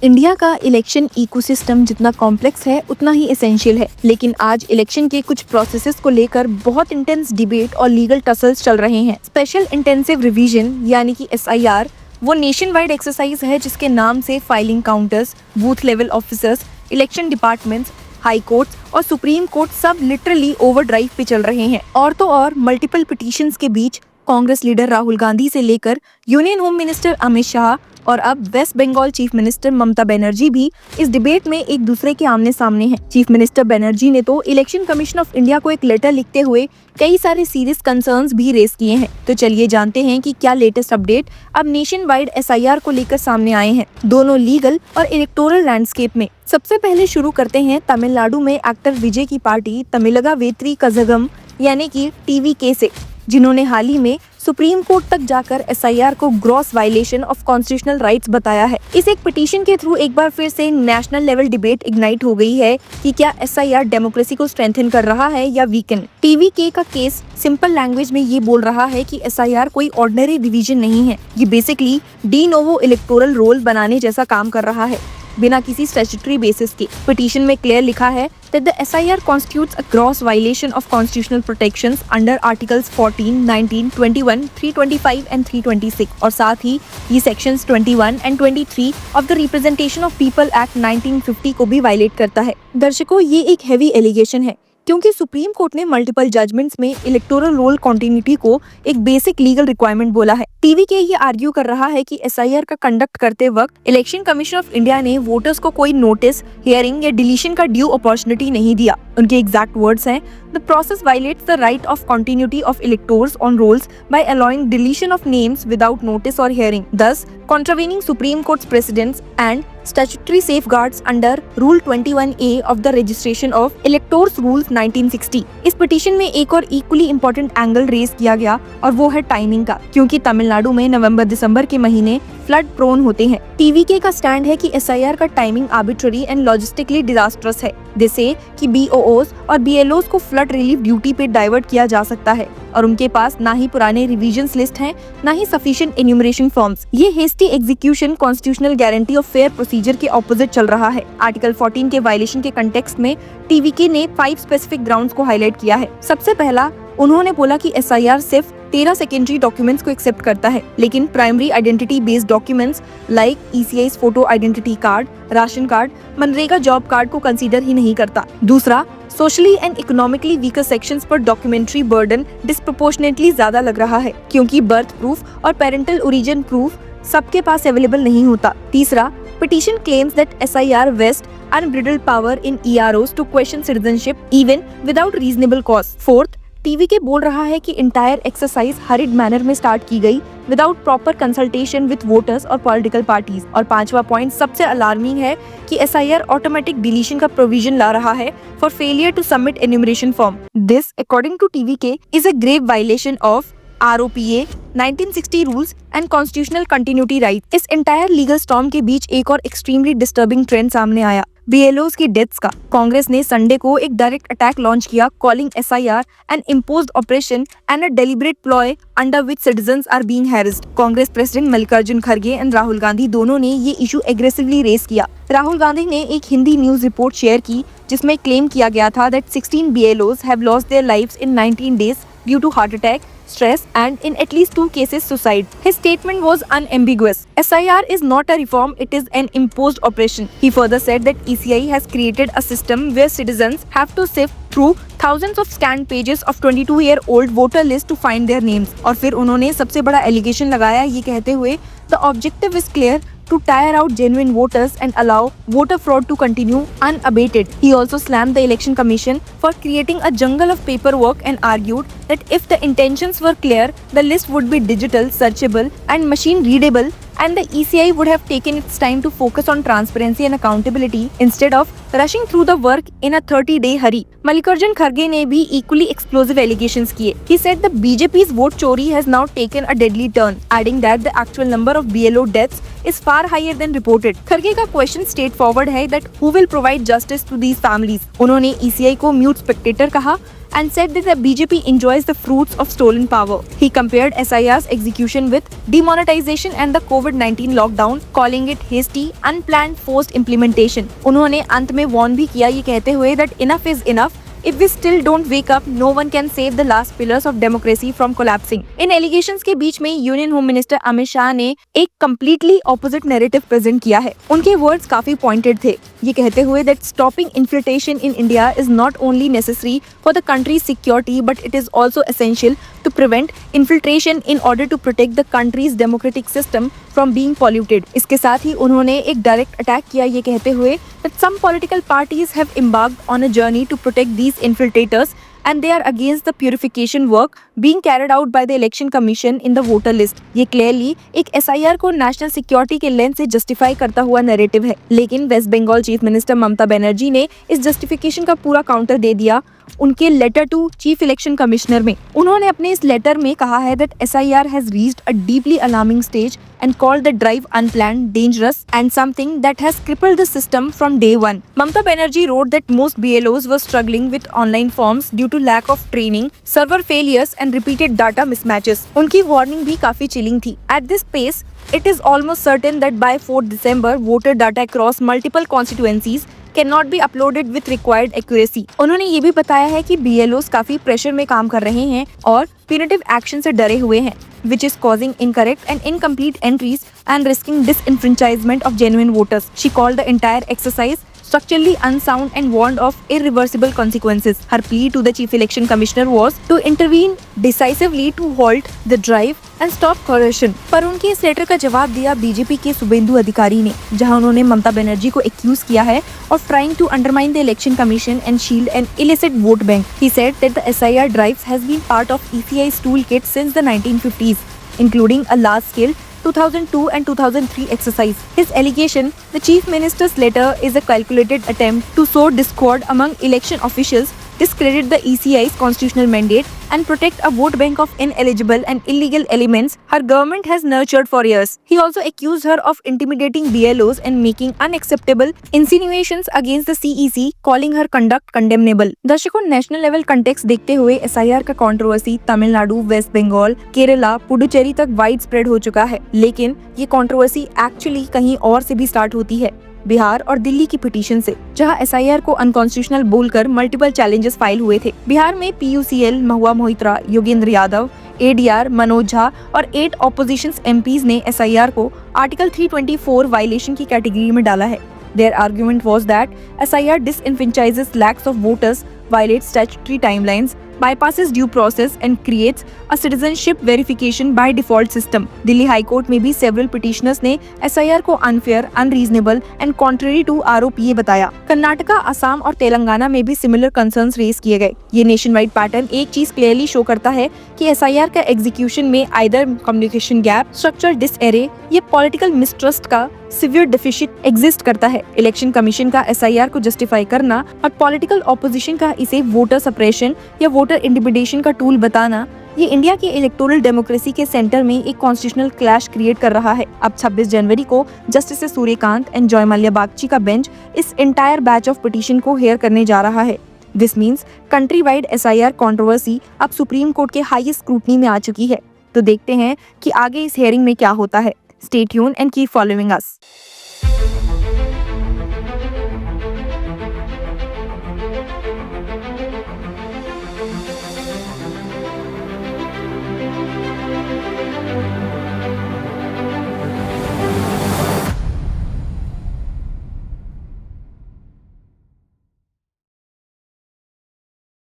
India का election ecosystem जितना complex है उतना ही एसेंशियल है, लेकिन आज इलेक्शन के कुछ प्रोसेसेस को लेकर बहुत इंटेंस डिबेट और लीगल टसल्स चल रहे हैं। स्पेशल इंटेंसिव रिवीजन यानी कि SIR वो नेशन वाइड एक्सरसाइज है जिसके नाम से filing counters, booth level officers, election departments, high courts और सुप्रीम कोर्ट सब लिटरली ओवरड्राइव पे चल रहे हैं। और तो और मल्टीपल पिटीशंस के बीच कांग्रेस लीडर राहुल गांधी से लेकर union home minister Amit Shah और अब waste Bengal chief minister Mamata Banerjee भी इस डिबेट में एक दूसरे के आमने सामने हैं। चीफ मिनिस्टर बनर्जी ने तो इलेक्शन कमीशन ऑफ इंडिया को एक लेटर लिखते हुए कई सारे सीरियस कंसर्न्स भी रेज किए हैं। तो चलिए जानते हैं कि क्या लेटेस्ट अपडेट अब नेशन वाइड SIR को लेकर सामने आए हैं, दोनों लीगल और इलेक्टोरल लैंडस्केप में। सबसे पहले शुरू करते हैं तमिलनाडु में एक्टर विजय की पार्टी तमिलगा वेत्री कजगम यानी कि TVK से, जिन्होंने हाल ही में सुप्रीम कोर्ट तक जाकर SIR को gross violation of constitutional rights बताया है। इस एक पिटीशन के थ्रू एक बार फिर से नेशनल लेवल डिबेट इग्नाइट हो गई है कि क्या SIR डेमोक्रेसी को स्ट्रेंथन कर रहा है या वीकन। TVK का केस सिंपल लैंग्वेज में ये बोल रहा है कि SIR कोई ऑर्डिनरी डिवीजन नहीं है, ये basically de novo electoral roll बनाने जैसा काम कर रहा है बिना किसी स्टैट्यूटरी बेसिस के। पिटीशन में क्लियर लिखा है that the SIR constitutes a gross violation of constitutional protections under Articles 14, 19, 21, 325 and 326 और साथ ही ये Sections 21 and 23 of the Representation of People Act 1950 को भी वायलेट करता है। दर्शकों, ये एक हैवी एलिगेशन है क्योंकि सुप्रीम कोर्ट ने मल्टीपल जजमेंट्स में इलेक्टोरल रोल कॉन्टिन्यूटी को एक बेसिक लीगल रिक्वायरमेंट बोला है। TVK ये आर्ग्यू कर रहा है कि SIR का कंडक्ट करते वक्त इलेक्शन कमीशन ऑफ इंडिया ने वोटर्स को कोई नोटिस, हियरिंग या डिलीशन का ड्यू अपॉर्चुनिटी नहीं दिया। उनके एग्जैक्ट वर्ड्स हैं, The process violates the right of continuity of electors on rolls by allowing deletion of names without notice or hearing, thus contravening Supreme Court's precedents and statutory safeguards under Rule 21A of the Registration of Electors Rules 1960। इस petition में एक और equally important angle raise किया गया और वो है timing का, क्योंकि तमिलनाडु में नवंबर-दिसंबर के महीने फ्लड प्रोन होते हैं। TVK का स्टैंड है कि SIR का timing arbitrary and logistically disastrous है। जैसे कि BOOs और BLOs को फ्लड रिलीफ ड्यूटी पे डाइवर्ट किया जा सकता है और उनके पास ना ही पुराने रिवीजन्स लिस्ट हैं, ना ही सफिशिएंट एन्यूमरेशन फॉर्म्स। ये hasty execution constitutional guarantee of fair procedure के ऑपोजिट चल रहा है। आर्टिकल 14 के वायलेशन के कंटेक्स्ट में TVK ने 5 स्पेसिफिक ग्राउंड्स को हाईलाइट किया है। सबसे पहला, उन्होंने बोला कि SIR सिर्फ 13 सेकेंडरी डॉक्यूमेंट्स को एक्सेप्ट करता है, लेकिन primary identity based documents like ECI's photo identity card, ration card, MNREGA job card को कंसीडर ही नहीं करता। दूसरा, socially and economically weaker sections पर डॉक्यूमेंट्री बर्डन डिस्प्रोपोर्शनेटली ज्यादा लग रहा है, क्योंकि बर्थ प्रूफ और पेरेंटल ओरिजिन प्रूफ सबके पास अवेलेबल नहीं होता। तीसरा, petition claims that SIR vests unbridled power in EROs to question citizenship even without reasonable cause. Fourth, TVK बोल रहा है कि इंटायर एक्सरसाइज हरिड मैनर में स्टार्ट की गई without proper consultation with voters और पॉलिटिकल पार्टीज। और पांचवा पॉइंट सबसे अलार्मिंग है कि SIR ऑटोमेटिक डिलीशन का प्रोविजन ला रहा है for failure to submit enumeration form. This according to TVK is a grave violation of ROPA 1960 rules and constitutional continuity right. इस एंटायर लीगल स्टॉर्म के बीच एक और एक्सट्रीमली डिस्टर्बिंग ट्रेंड सामने आया, BLOs की डेथ्स का। कांग्रेस ने संडे को एक डायरेक्ट अटैक लॉन्च किया, calling SIR an imposed operation and a deliberate ploy under which citizens are being harassed. Congress president Mallikarjun खड़गे एंड राहुल गांधी दोनों ने ये इशू एग्रेसिवली रेस किया। राहुल गांधी ने एक हिंदी न्यूज रिपोर्ट शेयर की जिसमें क्लेम किया गया था that 16 BLOs have lost their lives in 19 days due to heart attack, stress and in at least 2 cases suicide. His statement was unambiguous. SIR is not a reform, it is an imposed operation. He further said that ECI has created a system where citizens have to sift through thousands of scanned pages of 22-year-old voter list to find their names. और फिर उन्होंने सबसे बड़ा allegation लगाया ये कहते हुए the objective is clear to tire out genuine voters and allow voter fraud to continue unabated. He also slammed the election commission for creating a jungle of paperwork and argued that if the intentions were clear, the list would be digital, searchable and machine readable and the ECI would have taken its time to focus on transparency and accountability instead of rushing through the work in a 30-day hurry. Mallikarjun Kharge ने भी equally explosive allegations किए. He said the BJP's vote chori has now taken a deadly turn, adding that the actual number of BLO deaths is far higher than reported. Kharge का question straight forward है that who will provide justice to these families. उन्होंने ECI को mute Spectator कहा and said that the BJP enjoys the fruits of stolen power. He compared SIR's execution with demonetization and the COVID-19 lockdown, calling it hasty, unplanned, forced implementation. उन्होंने अंत में warn भी किया ये कहते हुए that enough is enough. If we still don't wake up, no one can save the last pillars of democracy from collapsing. In allegations के बीच में union home minister Amit Shah ने एक completely opposite narrative present किया है। उनके words काफी pointed थे, ये कहते हुए that stopping infiltration in India is not only necessary for the country's security, but it is also essential to prevent infiltration in order to protect the country's democratic system from being polluted. इसके साथ ही उन्होंने एक direct attack किया ये कहते हुए that some political parties have embarked on a journey to protect these infiltrators and they are against the purification work being carried out by the election commission in the voter list. ये clearly एक SIR को national security के lens से justify करता हुआ narrative है, लेकिन West Bengal chief minister Mamata Banerjee ने इस जस्टिफिकेशन का पूरा काउंटर दे दिया उनके letter to chief election commissioner में। उन्होंने अपने इस लेटर में कहा है that SIR has reached a deeply alarming stage and called the drive unplanned, dangerous and something that has crippled the system from day one. Mamata Banerjee wrote that most BLOs were struggling with online forms due to lack of training, server failures and repeated data mismatches. उनकी warning भी काफी chilling थी। At this pace, it is almost certain that by 4th December, voter data across multiple constituencies cannot be uploaded with required accuracy. उन्होंने ये भी बताया है कि BLOs काफी प्रेशर में काम कर रहे हैं और punitive एक्शन से डरे हुए हैं, which is causing incorrect and incomplete entries and risking disenfranchisement of genuine voters. She called the entire exercise structurally unsound and warned of irreversible consequences. Her plea to the Chief Election Commissioner was to intervene decisively to halt the drive and stop corruption. पर उनके इस letter का जवाब दिया BJP के शुभेंदु अधिकारी ने, जहां उन्होंने ममता बनर्जी को एक्यूज किया है of trying to undermine the election commission and shield an illicit vote bank. He said that the SIR drive has been part of ECI's toolkit since the 1950s, including a large-scale 2002 and 2003 exercise. His allegation, the chief minister's letter, is a calculated attempt to sow discord among election officials, discredit the ECI's constitutional mandate and protect a vote bank of ineligible and illegal elements her government has nurtured for years. He also accused her of intimidating BLOs and making unacceptable insinuations against the CEC, calling her conduct condemnable. दर्शकों, national level context देखते हुए SIR का controversy Tamil Nadu, waste Bengal, Kerala, Puducherry तक wide spread हो चुका है, लेकिन ये कंट्रोवर्सी एक्चुअली कहीं और से भी स्टार्ट होती है, बिहार और दिल्ली की पिटीशन से, जहां SIR को अनकॉन्स्टिट्यूशनल बोलकर मल्टीपल चैलेंजेस फाइल हुए थे। बिहार में PUCL, महुआ मोहित्रा, योगेंद्र यादव, ADR, मनोज झा और 8 ऑपोजिशन MPs ने SIR को आर्टिकल 324 वायलेशन की कैटेगरी में डाला है। Their argument was that SIR disenfranchises lakhs of voters, violates statutory timelines, bypasses due process and creates a citizenship verification by default system. Delhi high court में भी several petitioners ने SIR को unfair, unreasonable and contrary to ROPA बताया। कर्नाटका, असम और तेलंगाना में भी similar concerns raise किए गए। ये नेशन वाइड पैटर्न एक चीज क्लियरली शो करता है कि SIR का एग्जीक्यूशन में either communication gap, structural disarray या political mistrust का सिवियर डेफिसिट एग्जिस्ट करता है। इलेक्शन कमीशन का SIR को जस्टिफाई करना और पॉलिटिकल ऑपोजिशन का इसे वोटर सप्रेशन या वोटर इंटिमिडेशन का टूल बताना, ये इंडिया की इलेक्टोरल डेमोक्रेसी के सेंटर में एक कॉन्स्टिट्यूशनल क्लैश क्रिएट कर रहा है। अब 26 जनवरी को justice Suryakant and Joy Mallya Bagchi का बेंच इस एंटायर बैच ऑफ पिटीशन को हेयर करने जा रहा है। This means country wide SIR controversy अब सुप्रीम कोर्ट के हाईएस्ट स्क्रूटनी में आ चुकी है। तो देखते हैं कि आगे इस हेयरिंग में क्या होता है। Stay tuned and keep following us.